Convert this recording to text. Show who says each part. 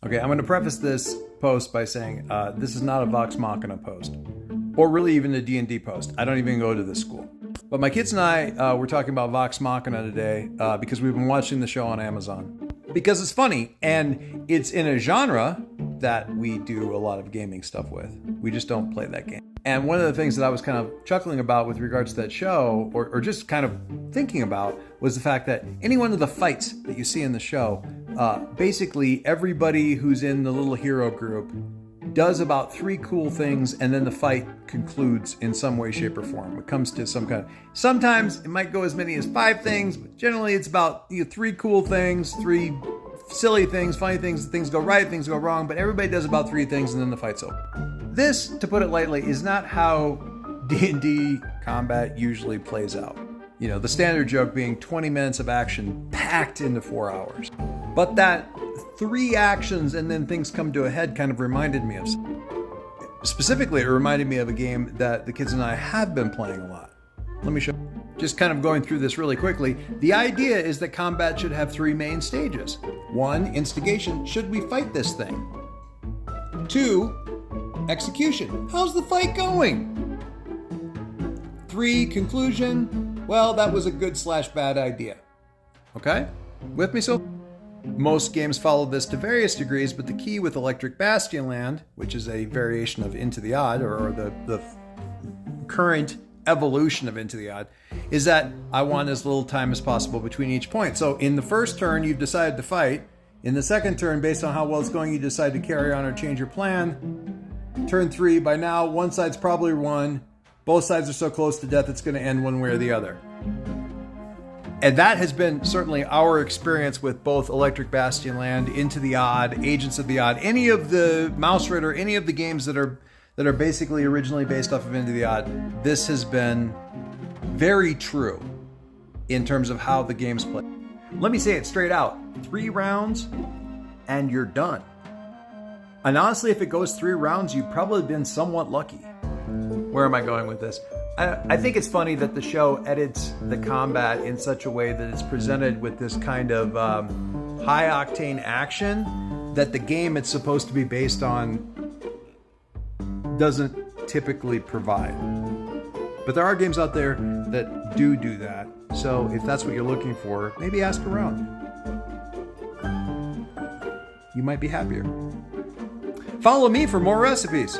Speaker 1: Okay, I'm going to preface this post by saying this is not a Vox Machina post, or really even a D&D post. I don't even go to this school. But my kids and I were talking about Vox Machina today because we've been watching the show on Amazon. Because it's funny, and it's in a genre that we do a lot of gaming stuff with. We just don't play that game. And one of the things that I was kind of chuckling about with regards to that show, or just kind of thinking about, was the fact that any one of the fights that you see in the show, basically everybody who's in the little hero group does about 3 cool things, and then the fight concludes in some way, shape, or form. It comes to some kind of... Sometimes it might go as many as 5 things, but generally it's about 3 cool things, 3 silly things, funny things, things go right, things go wrong, but everybody does about 3 things, and then the fight's over. This, to put it lightly, is not how D&D combat usually plays out. You know, the standard joke being 20 minutes of action packed into 4 hours. But that 3 actions and then things come to a head kind of reminded me of something. Specifically, it reminded me of a game that the kids and I have been playing a lot. Let me show you. Just kind of going through this really quickly. The idea is that combat should have 3 main stages. 1, instigation. Should we fight this thing? 2, execution. How's the fight going? 3, conclusion. Well, that was a good/bad idea. Okay? With me so? Most games follow this to various degrees, but the key with Electric Bastion Land, which is a variation of Into the Odd, or the current evolution of Into the Odd, is that I want as little time as possible between each point. So in the first turn, you've decided to fight. In the second turn, based on how well it's going, you decide to carry on or change your plan. Turn 3, by now, one side's probably won. Both sides are so close to death, it's going to end one way or the other. And that has been certainly our experience with both Electric Bastion Land, Into the Odd, Agents of the Odd, any of the Mouse Rider, any of the games that are basically originally based off of Into the Odd. This has been very true in terms of how the game's play. Let me say it straight out. 3 rounds and you're done. And honestly, if it goes 3 rounds, you've probably been somewhat lucky. Where am I going with this? I think it's funny that the show edits the combat in such a way that it's presented with this kind of high-octane action that the game it's supposed to be based on doesn't typically provide. But there are games out there that do that. So if that's what you're looking for, maybe ask around. You might be happier. Follow me for more recipes.